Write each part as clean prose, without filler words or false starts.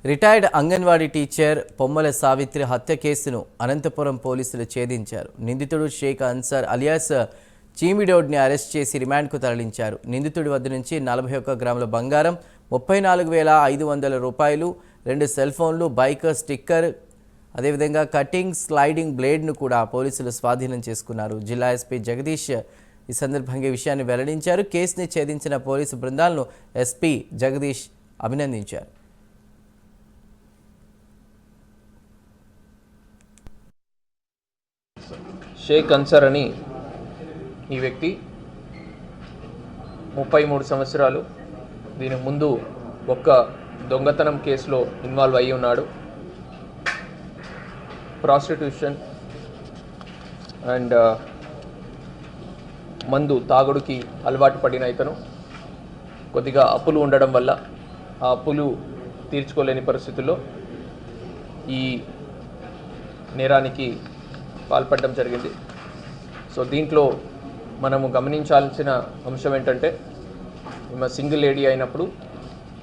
Retired anganwadi teacher పొమ్మల Savitri హత్య కేసును అనంతపురం పోలీసులు ఛేదించారు. నిందితుడు షేక్ అన్సార్ అలియాస్ చీమిడోడ్ని అరెస్ట్ చేసి రిమాండ్కు తరలించారు. నిందితుడి వద్ద నుంచి 41 గ్రాముల బంగారం, 34,500 రూపాయలు, 2 సెల్ ఫోన్లు, బైక్ స్టిక్కర్, అదేవిధంగా కటింగ్ స్లైడింగ్ బ్లేడ్ను కూడా పోలీసులు స్వాధీనం చేసుకున్నారు. జిల్లా ఎస్పీ జగదీష్ ఈ సందర్భంగా ఈ విషయాన్ని వెల్లడించారు. కేసుని ఛేదించిన పోలీసు బృందాలను ఎస్పీ జగదీష్ అభినందించారు. షేక్ అన్సార్ అని ఈ వ్యక్తి 33 సంవత్సరాలు. దీని ముందు ఒక్క దొంగతనం కేసులో ఇన్వాల్వ్ అయ్యి ఉన్నాడు. ప్రాస్టిట్యూషన్ అండ్ మందు తాగుడుకి అలవాటు పడిన ఇతను కొద్దిగా అప్పులు ఉండడం వల్ల ఆ అప్పులు తీర్చుకోలేని పరిస్థితుల్లో ఈ నేరానికి పాల్పడడం జరిగింది. సో దీంట్లో మనము గమనించాల్సిన అంశం ఏంటంటే, ఈమె సింగిల్ లేడీ అయినప్పుడు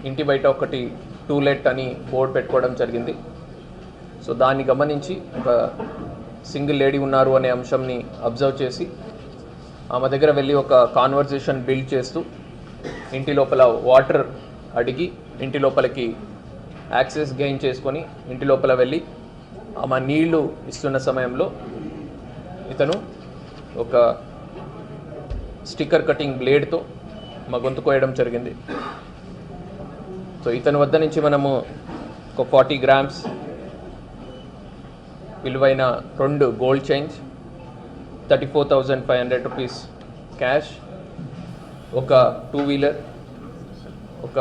ఇంటి బయట ఒకటి టూలెట్ అని బోర్డు పెట్టుకోవడం జరిగింది. సో దాన్ని గమనించి ఒక సింగిల్ లేడీ ఉన్నారు అనే అంశంని అబ్జర్వ్ చేసి ఆమె దగ్గర వెళ్ళి ఒక కాన్వర్జేషన్ బిల్డ్ చేస్తూ ఇంటి లోపల వాటర్ అడిగి ఇంటి లోపలికి యాక్సెస్ గెయిన్ చేసుకొని ఇంటి లోపల వెళ్ళి ఆమె నీళ్లు ఇస్తున్న సమయంలో ఇతను ఒక స్టిక్కర్ కటింగ్ బ్లేడ్తో మా గొంతు కోయడం జరిగింది. సో ఇతని వద్ద నుంచి మనము ఒక 40 గ్రామ్స్ విలువైన 2 గోల్డ్ చైన్స్, 34,500 రూపీస్ క్యాష్, ఒక 2 వీలర్, ఒక